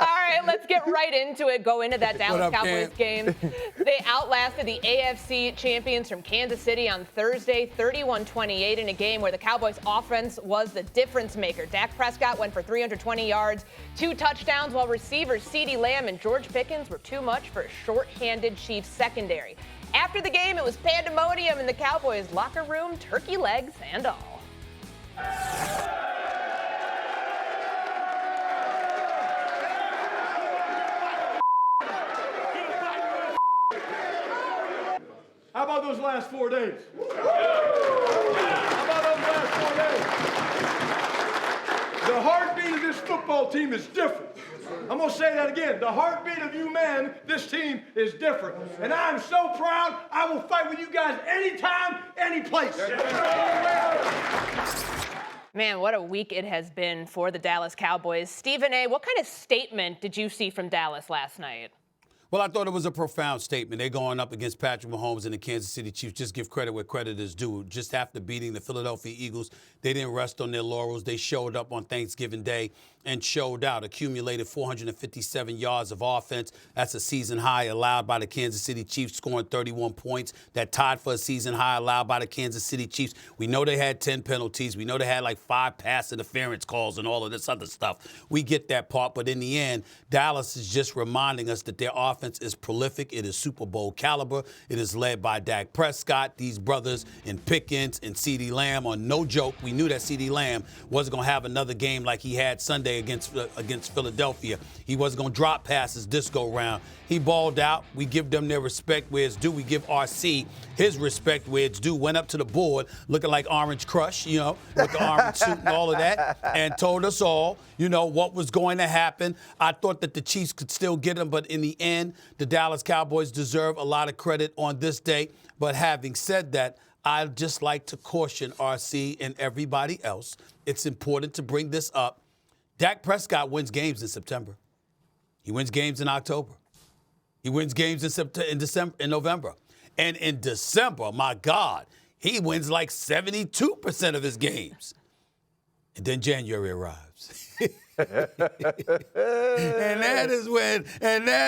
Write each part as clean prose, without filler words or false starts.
right, let's get right into it. Go into that Dallas Cowboys game. They outlasted the AFC champions from Kansas City on Thursday, 31-28, in a game where the Cowboys offense was the difference maker. Dak Prescott went for 320 yards, 2 touchdowns, while receivers CeeDee Lamb and George Pickens were too much for a short-handed Chiefs secondary. After the game, it was pandemonium in the Cowboys locker room, turkey legs and all. How about those last 4 days? How about those last 4 days? The heartbeat of this football team is different. I'm going to say that again. The heartbeat of you men, this team is different. And I am so proud. I will fight with you guys anytime, any place. Man, what a week it has been for the Dallas Cowboys. Stephen A., what kind of statement did you see from Dallas last night? Well, I thought it was a profound statement. They're going up against Patrick Mahomes and the Kansas City Chiefs. Just give credit where credit is due. Just after beating the Philadelphia Eagles, they didn't rest on their laurels. They showed up on Thanksgiving Day and showed out. Accumulated 457 yards of offense. That's a season high allowed by the Kansas City Chiefs, scoring 31 points. That tied for a season high allowed by the Kansas City Chiefs. We know they had 10 penalties. We know they had like 5 pass interference calls and all of this other stuff. We get that part, but in the end, Dallas is just reminding us that their offense is prolific. It is Super Bowl caliber. It is led by Dak Prescott. These brothers in Pickens and CeeDee Lamb are no joke. We knew that CeeDee Lamb wasn't going to have another game like he had Sunday against Philadelphia. He wasn't going to drop passes this go round. He balled out. We give them their respect where it's due. We give RC his respect where it's due. Went up to the board looking like Orange Crush, you know, with the orange suit and all of that, and told us all, you know, what was going to happen. I thought that the Chiefs could still get them, but in the end, the Dallas Cowboys deserve a lot of credit on this day. But having said that, I'd just like to caution RC and everybody else. It's important to bring this up. Dak Prescott wins games in September. He wins games in October. He wins games in November. And in December, my God, he wins like 72% of his games. And then January arrives. and that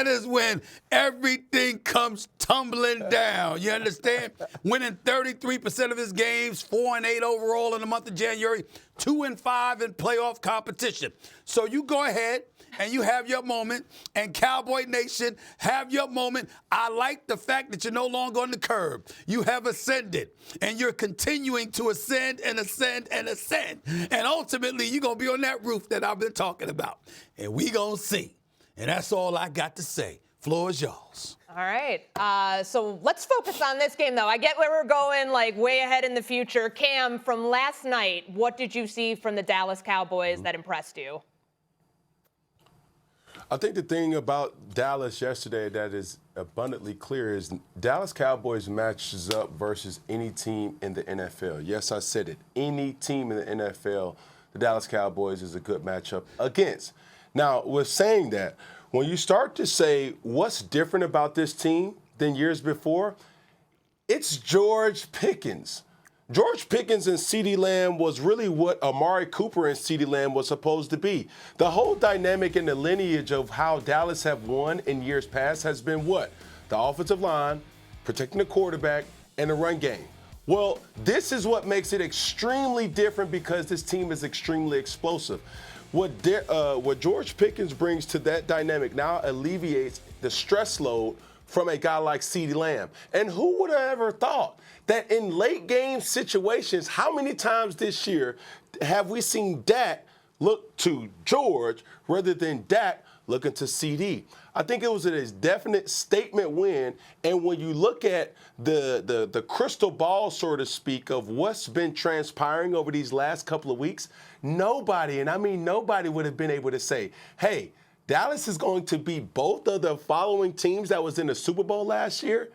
is when everything comes tumbling down. You understand? Winning 33% of his games, 4-8 overall in the month of January, 2-5 in playoff competition. So you go ahead and you have your moment, and Cowboy Nation, have your moment. I like the fact that you're no longer on the curb. You have ascended, and you're continuing to ascend and ascend and ascend. And ultimately, you're going to be on that roof that I've been talking about. And we going to see. And that's all I got to say. Floor is yours. All right. So let's focus on this game, though. I get where we're going, like way ahead in the future. Cam, from last night, what did you see from the Dallas Cowboys that impressed you? I think the thing about Dallas yesterday that is abundantly clear is Dallas Cowboys matches up versus any team in the NFL. Yes, I said it. Any team in the NFL, the Dallas Cowboys is a good matchup against. Now, with saying that, when you start to say what's different about this team than years before, it's George Pickens. George Pickens and CeeDee Lamb was really what Amari Cooper and CeeDee Lamb was supposed to be. The whole dynamic and the lineage of how Dallas have won in years past has been what? The offensive line, protecting the quarterback, and the run game. Well, this is what makes it extremely different because this team is extremely explosive. What George Pickens brings to that dynamic now alleviates the stress load from a guy like CeeDee Lamb. And who would have ever thought that in late game situations, how many times this year have we seen Dak look to George rather than Dak looking to CeeDee? I think it was a definite statement win. And when you look at the crystal ball, so to speak, of what's been transpiring over these last couple of weeks, nobody, and I mean nobody, would have been able to say, hey, Dallas is going to be both of the following teams that was in the Super Bowl last year.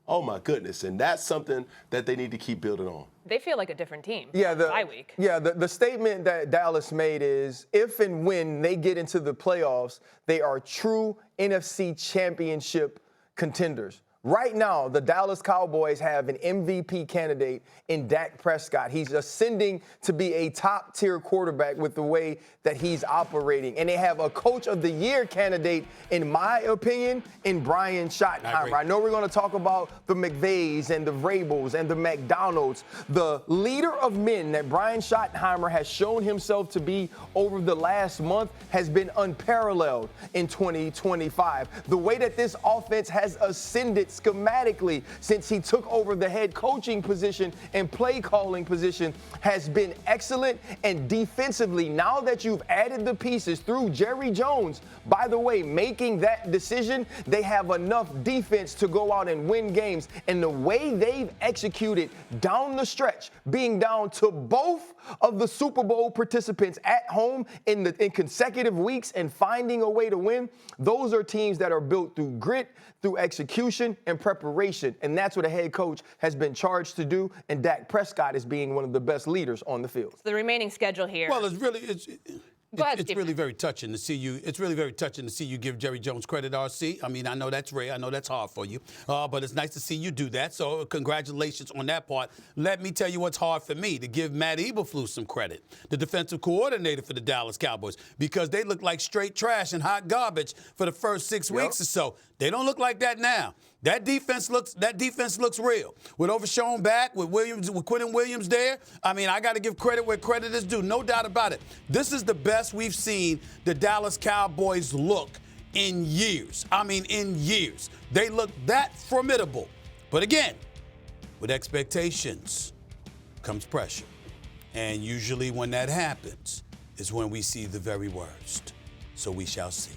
Oh, my goodness. And that's something that they need to keep building on. They feel like a different team. Yeah, bye week. Yeah, the statement that Dallas made is if and when they get into the playoffs, they are true NFC championship contenders. Right now, the Dallas Cowboys have an MVP candidate in Dak Prescott. He's ascending to be a top-tier quarterback with the way that he's operating. And they have a Coach of the Year candidate, in my opinion, in Brian Schottenheimer. I know we're going to talk about the McVays and the Vrabels and the McDonalds. The leader of men that Brian Schottenheimer has shown himself to be over the last month has been unparalleled in 2025. The way that this offense has ascended schematically since he took over the head coaching position and play calling position has been excellent. And defensively, now that you've added the pieces through Jerry Jones, by the way, making that decision, they have enough defense to go out and win games. And the way they've executed down the stretch, being down to both of the Super Bowl participants at home in consecutive weeks and finding a way to win, those are teams that are built through grit, through execution and preparation. And that's what a head coach has been charged to do. And Dak Prescott is being one of the best leaders on the field. So the remaining schedule here. Well, it's really very touching to see you. It's really very touching to see you give Jerry Jones credit, RC. I mean, I know that's rare. I know that's hard for you. But it's nice to see you do that. So congratulations on that part. Let me tell you what's hard for me, to give Matt Eberflus some credit, the defensive coordinator for the Dallas Cowboys, because they look like straight trash and hot garbage for the first 6 weeks or so. They don't look like that now. That defense looks real. With Overshown back, with Quentin Williams there, I mean, I got to give credit where credit is due, no doubt about it. This is the best we've seen the Dallas Cowboys look in years. I mean, in years. They look that formidable. But again, with expectations comes pressure. And usually when that happens is when we see the very worst. So we shall see.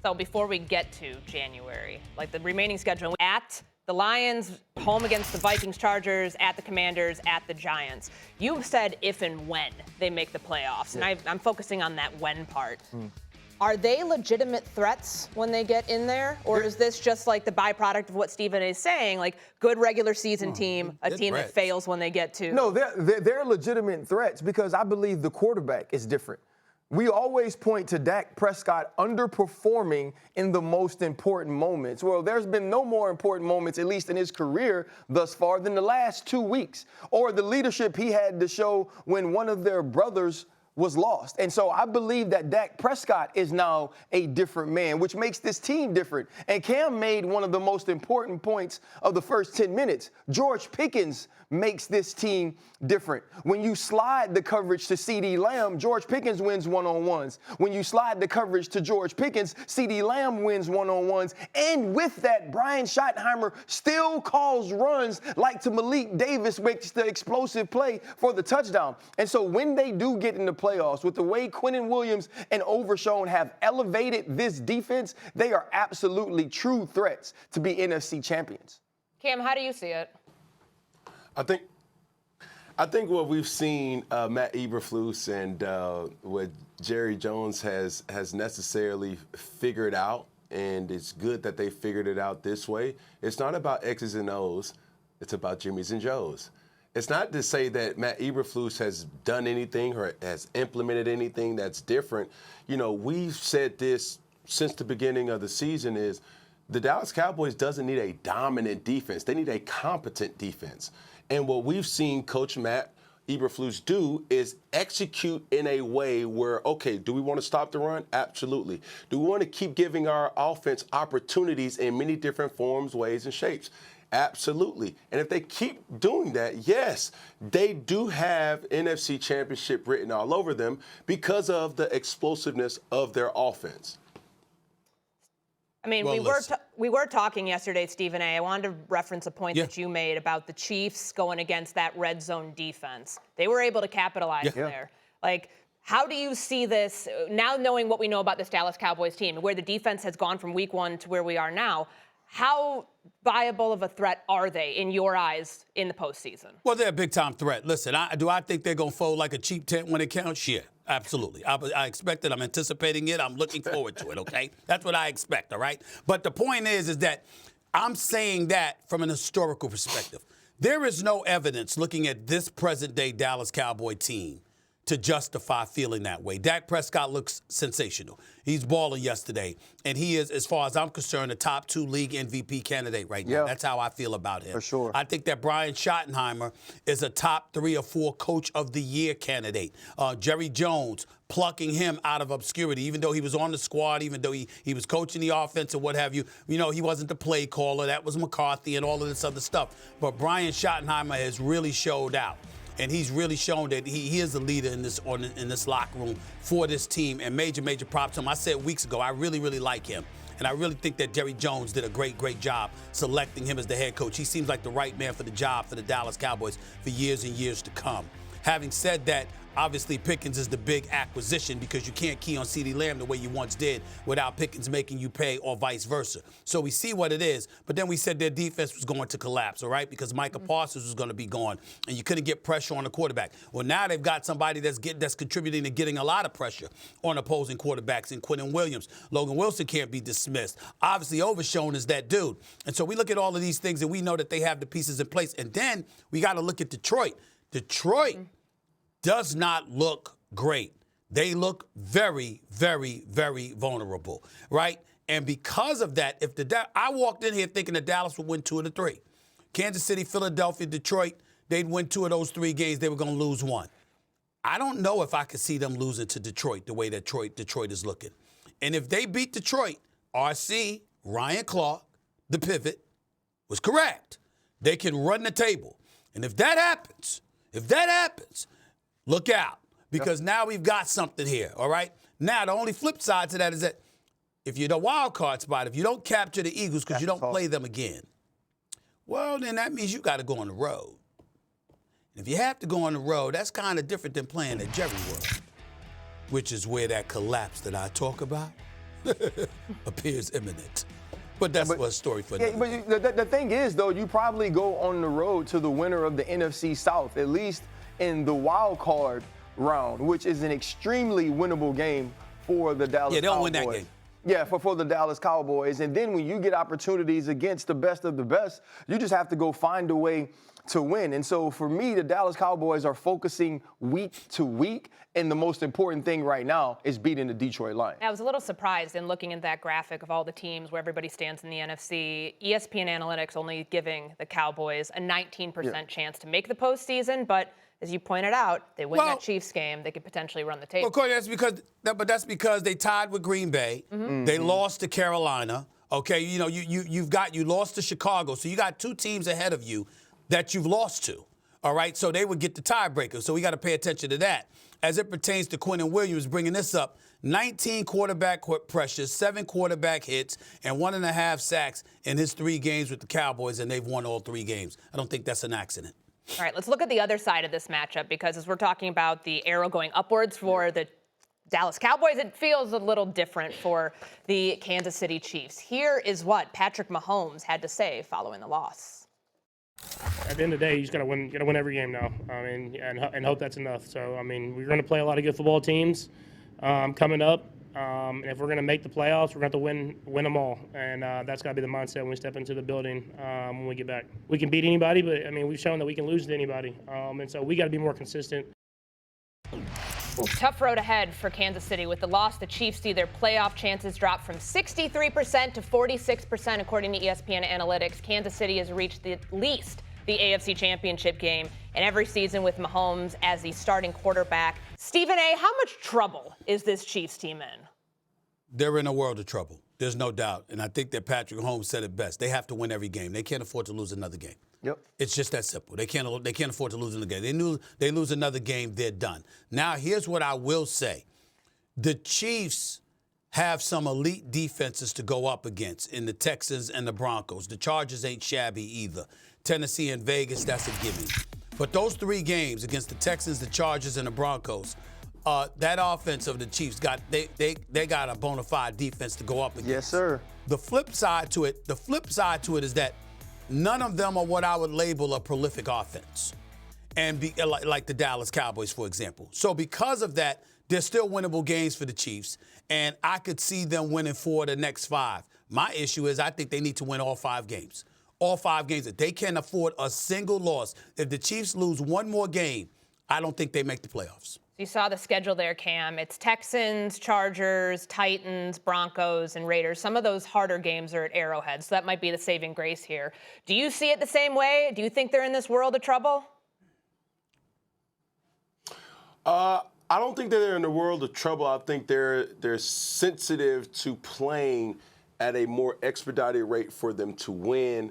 So before we get to January, like the remaining schedule, at the Lions, home against the Vikings, Chargers, at the Commanders, at the Giants. You've said if and when they make the playoffs, and I'm focusing on that when part. Are they legitimate threats when they get in there? Or is this just like the byproduct of what Stephen is saying, like good regular season team, a team that fails when they get to? No, they're legitimate threats because I believe the quarterback is different. We always point to Dak Prescott underperforming in the most important moments. Well, there's been no more important moments, at least in his career thus far, than the last 2 weeks, or the leadership he had to show when one of their brothers was lost. And so I believe that Dak Prescott is now a different man, which makes this team different. And Cam made one of the most important points of the first 10 minutes. George Pickens makes this team different. When you slide the coverage to CeeDee Lamb, George Pickens wins one-on-ones. When you slide the coverage to George Pickens, CeeDee Lamb wins one-on-ones. And with that, Brian Schottenheimer still calls runs like to Malik Davis makes the explosive play for the touchdown. And so when they do get in the playoffs, with the way Quentin Williams and Overshown have elevated this defense, they are absolutely true threats to be NFC champions. Cam, how do you see it? I think what we've seen Matt Eberflus and what Jerry Jones has necessarily figured out, and it's good that they figured it out this way. It's not about X's and O's. It's about Jimmy's and Joe's. It's not to say that Matt Eberflus has done anything or has implemented anything that's different. You know, we've said this since the beginning of the season is the Dallas Cowboys doesn't need a dominant defense. They need a competent defense. And what we've seen Coach Matt Eberflus do is execute in a way where, okay, do we want to stop the run? Absolutely. Do we want to keep giving our offense opportunities in many different forms, ways, and shapes? Absolutely. And if they keep doing that, yes, they do have NFC Championship written all over them because of the explosiveness of their offense. I mean, we were talking yesterday, Stephen A. I wanted to reference a point that you made about the Chiefs going against that red zone defense. They were able to capitalize there. Like, how do you see this now, knowing what we know about this Dallas Cowboys team, where the defense has gone from week one to where we are now? How viable of a threat are they, in your eyes, in the postseason? Well, they're a big-time threat. Listen, do I think they're going to fold like a cheap tent when it counts? Yeah, absolutely. I expect it. I'm anticipating it. I'm looking forward to it, okay? That's what I expect, all right? But the point is that I'm saying that from an historical perspective. There is no evidence looking at this present-day Dallas Cowboy team to justify feeling that way. Dak Prescott looks sensational. He's balling yesterday, and he is, as far as I'm concerned, a top 2 league MVP candidate right now. Yeah. That's how I feel about him. For sure. I think that Brian Schottenheimer is a top 3 or 4 coach of the year candidate. Jerry Jones, plucking him out of obscurity, even though he was on the squad, even though he was coaching the offense and what have you. You know, he wasn't the play caller. That was McCarthy and all of this other stuff. But Brian Schottenheimer has really showed out. And he's really shown that he is the leader in this locker room for this team. And major props to him. I said weeks ago, I really like him. And I really think that Jerry Jones did a great job selecting him as the head coach. He seems like the right man for the job for the Dallas Cowboys for years and years to come. Having said that, obviously Pickens is the big acquisition because you can't key on CeeDee Lamb the way you once did without Pickens making you pay or vice versa. So we see what it is, but then we said their defense was going to collapse, all right, because Micah Parsons was going to be gone, and you couldn't get pressure on the quarterback. Well, now they've got somebody that's contributing to getting a lot of pressure on opposing quarterbacks in Quentin Williams. Logan Wilson can't be dismissed. Obviously, Overshown is that dude. And so we look at all of these things, and we know that they have the pieces in place. And then we got to look at Detroit. Detroit does not look great. They look very vulnerable, right? And because of that, I walked in here thinking that Dallas would win 2 of the 3. Kansas City, Philadelphia, Detroit, they'd win 2 of those 3 games. They were going to lose 1. I don't know if I could see them losing to Detroit the way that Detroit is looking. And if they beat Detroit, RC, Ryan Clark, the pivot, was correct. They can run the table. And if that happens, look out, because now we've got something here, all right? Now, the only flip side to that is that if you're the wild card spot, if you don't capture the Eagles because you don't play them again, well, then that means you got to go on the road. And if you have to go on the road, that's kind of different than playing at Jerry World, which is where that collapse that I talk about appears imminent. But that's a story for another. Yeah, but the thing is, though, you probably go on the road to the winner of the NFC South, at least in the wild card round, which is an extremely winnable game for the Dallas Cowboys. Yeah, they'll win that game. Yeah, for the Dallas Cowboys. And then when you get opportunities against the best of the best, you just have to go find a way to win. And so for me, the Dallas Cowboys are focusing week to week, and the most important thing right now is beating the Detroit Lions. I was a little surprised in looking at that graphic of all the teams where everybody stands in the NFC. ESPN Analytics only giving the Cowboys a 19% chance to make the postseason, but as you pointed out, they win that Chiefs game, they could potentially run the table. Well, Corey, that's because they tied with Green Bay. Mm-hmm. They lost to Carolina. Okay, you know, you lost to Chicago, so you got 2 teams ahead of you that you've lost to. All right, so they would get the tiebreaker. So we got to pay attention to that. As it pertains to Quentin Williams, bringing this up, 19 quarterback pressures, 7 quarterback hits, and 1.5 sacks in his 3 games with the Cowboys, and they've won all 3 games. I don't think that's an accident. All right, let's look at the other side of this matchup, because as we're talking about the arrow going upwards for the Dallas Cowboys, it feels a little different for the Kansas City Chiefs. Here is what Patrick Mahomes had to say following the loss. At the end of the day, you just gotta win every game now. And hope that's enough. So, we're gonna play a lot of good football teams coming up. And if we're gonna make the playoffs, we're gonna have to win them all. And that's gotta be the mindset when we step into the building when we get back. We can beat anybody, but we've shown that we can lose to anybody. And so we gotta be more consistent. Tough road ahead for Kansas City. With the loss, the Chiefs see their playoff chances drop from 63% to 46%, according to ESPN Analytics. Kansas City has reached at least the AFC Championship game, and every season with Mahomes as the starting quarterback. Stephen A., how much trouble is this Chiefs team in? They're in a world of trouble. There's no doubt. And I think that Patrick Mahomes said it best. They have to win every game. They can't afford to lose another game. Yep. It's just that simple. They can't afford to lose another game. They lose another game, they're done. Now, here's what I will say. The Chiefs have some elite defenses to go up against in the Texans and the Broncos. The Chargers ain't shabby either. Tennessee and Vegas, that's a gimme. But those 3 games against the Texans, the Chargers, and the Broncos, that offense of the Chiefs they got a bona fide defense to go up against. Yes, sir. The flip side to it is that none of them are what I would label a prolific offense, and like the Dallas Cowboys, for example. So because of that, there's still winnable games for the Chiefs, and I could see them winning 4 of the next 5. My issue is I think they need to win all 5 games. All 5 games. If they can't afford a single loss, if the Chiefs lose one more game, I don't think they make the playoffs. You saw the schedule there, Cam. It's Texans, Chargers, Titans, Broncos, and Raiders. Some of those harder games are at Arrowhead, so that might be the saving grace here. Do you see it the same way? Do you think they're in this world of trouble? I don't think that they're in the world of trouble. I think they're sensitive to playing at a more expedited rate for them to win.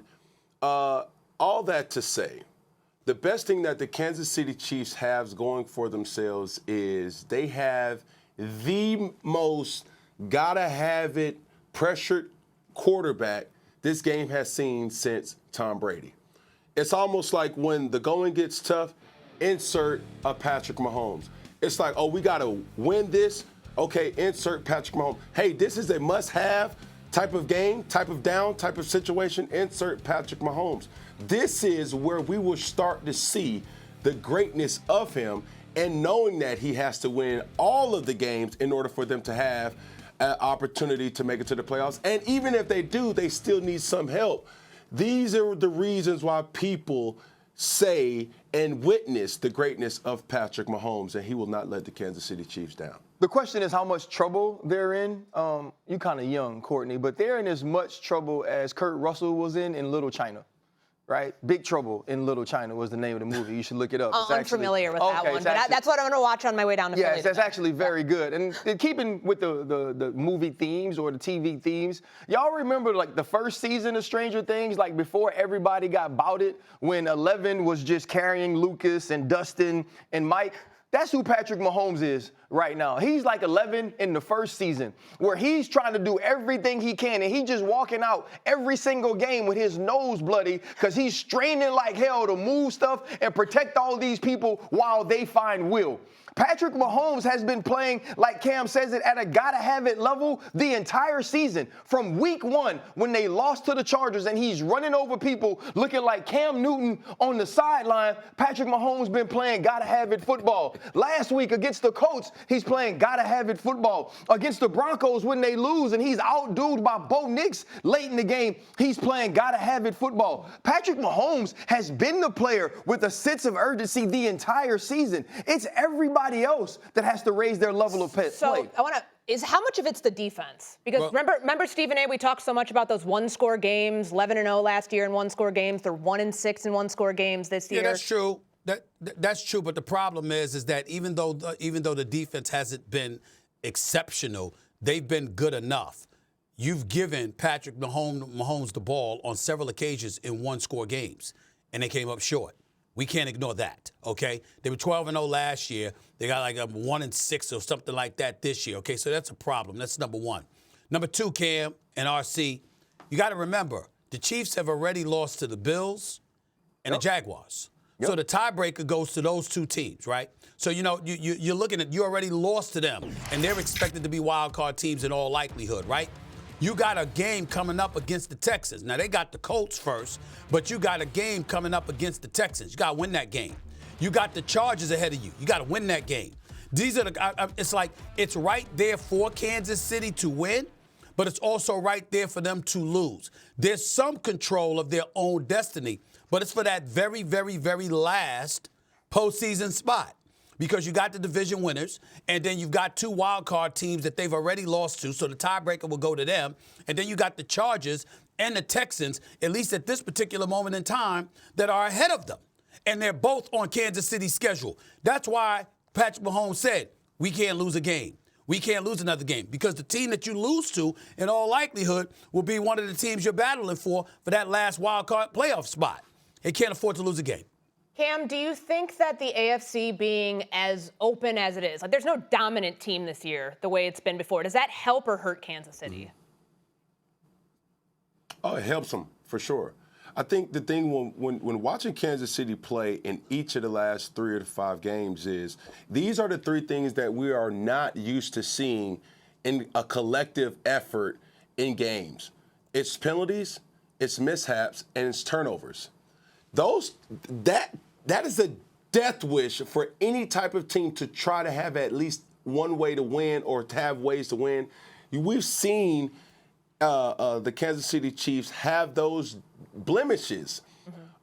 All that to say, the best thing that the Kansas City Chiefs have going for themselves is they have the most gotta-have-it pressured quarterback this game has seen since Tom Brady. It's almost like when the going gets tough, insert a Patrick Mahomes. It's like, oh, we got to win this. Okay, insert Patrick Mahomes. Hey, this is a must-have type of game, type of down, type of situation. Insert Patrick Mahomes. This is where we will start to see the greatness of him, and knowing that he has to win all of the games in order for them to have an opportunity to make it to the playoffs. And even if they do, they still need some help. These are the reasons why people say and witness the greatness of Patrick Mahomes, and he will not let the Kansas City Chiefs down. The question is how much trouble they're in. You're kind of young, Courtney, but they're in as much trouble as Kurt Russell was in Little China. Right? Big Trouble in Little China was the name of the movie. You should look it up. I'm familiar with that one, but that's what I'm going to watch on my way down to Philly. Yes, that's actually very good. And keeping with the movie themes or the TV themes, y'all remember like the first season of Stranger Things, like before everybody got bouted, when 11 was just carrying Lucas and Dustin and Mike? That's who Patrick Mahomes is right now. He's like 11 in the first season, where he's trying to do everything he can, and he's just walking out every single game with his nose bloody because he's straining like hell to move stuff and protect all these people while they find Will. Patrick Mahomes has been playing, like Cam says it, at a gotta-have-it level the entire season. From week 1, when they lost to the Chargers and he's running over people looking like Cam Newton on the sideline, Patrick Mahomes been playing gotta-have-it football. Last week against the Colts, he's playing gotta-have-it football. Against the Broncos, when they lose and he's outdueled by Bo Nix late in the game, he's playing gotta-have-it football. Patrick Mahomes has been the player with a sense of urgency the entire season. It's everybody else that has to raise their level of play. So I want to how much of it's the defense? Because remember Stephen A, we talked so much about those one-score games, 11-0 last year in one-score games. They're 1-6 in one-score games this year. Yeah, that's true. That's true, but the problem is that even though the defense hasn't been exceptional, they've been good enough. You've given Patrick Mahomes the ball on several occasions in one-score games, and they came up short. We can't ignore that, okay? They were 12-0 last year. They got like a 1-6 or something like that this year, okay? So that's a problem. That's number one. Number two, Cam and RC, you got to remember, the Chiefs have already lost to the Bills and the Jaguars. So the tiebreaker goes to those two teams, right? So, you're looking at, you already lost to them, and they're expected to be wild card teams in all likelihood, right? You got a game coming up against the Texans. Now, they got the Colts first, but you got a game coming up against the Texans. You got to win that game. You got the Chargers ahead of you. You got to win that game. These are it's like it's right there for Kansas City to win, but it's also right there for them to lose. There's some control of their own destiny, but it's for that very, very, very last postseason spot. Because you got the division winners, and then you've got two wild card teams that they've already lost to, so the tiebreaker will go to them. And then you got the Chargers and the Texans, at least at this particular moment in time, that are ahead of them. And they're both on Kansas City's schedule. That's why Patrick Mahomes said, we can't lose a game. We can't lose another game. Because the team that you lose to, in all likelihood, will be one of the teams you're battling for that last wild card playoff spot. They can't afford to lose a game. Cam, do you think that the AFC being as open as it is, like there's no dominant team this year the way it's been before, does that help or hurt Kansas City? Oh, it helps them, for sure. I think the thing when watching Kansas City play in each of the last 3 or 5 games is these are the 3 things that we are not used to seeing in a collective effort in games. It's penalties, it's mishaps, and it's turnovers. That is a death wish for any type of team to try to have at least one way to win or to have ways to win. We've seen the Kansas City Chiefs have those blemishes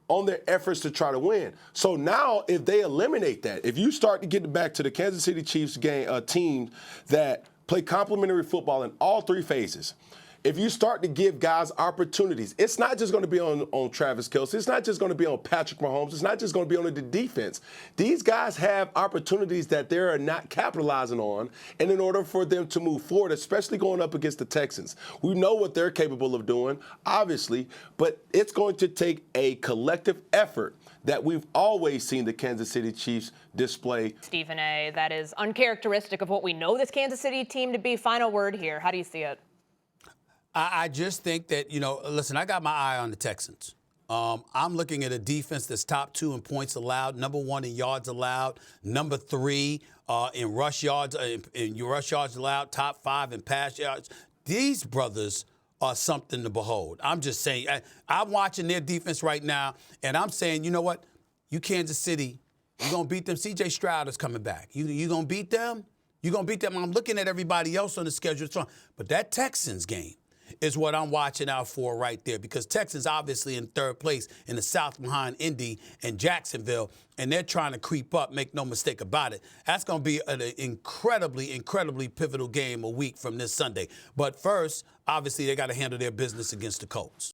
on their efforts to try to win. So now, if they eliminate that, if you start to get back to the Kansas City Chiefs game, a team that play complementary football in all three phases, if you start to give guys opportunities, it's not just going to be on Travis Kelce. It's not just going to be on Patrick Mahomes. It's not just going to be on the defense. These guys have opportunities that they're not capitalizing on, and in order for them to move forward, especially going up against the Texans, we know what they're capable of doing, obviously, but it's going to take a collective effort that we've always seen the Kansas City Chiefs display. Stephen A., that is uncharacteristic of what we know this Kansas City team to be. Final word here. How do you see it? I just think that, listen, I got my eye on the Texans. I'm looking at a defense that's top 2 in points allowed, number 1 in yards allowed, number 3 in rush yards allowed, top 5 in pass yards. These brothers are something to behold. I'm just saying, I'm watching their defense right now, and I'm saying, you know what? You Kansas City, you're going to beat them. C.J. Stroud is coming back. You going to beat them? You're going to beat them. I'm looking at everybody else on the schedule. But that Texans game is what I'm watching out for right there, because Texans obviously in 3rd place in the South behind Indy and Jacksonville, and they're trying to creep up, make no mistake about it. That's going to be an incredibly, incredibly pivotal game a week from this Sunday. But first, obviously, they got to handle their business against the Colts.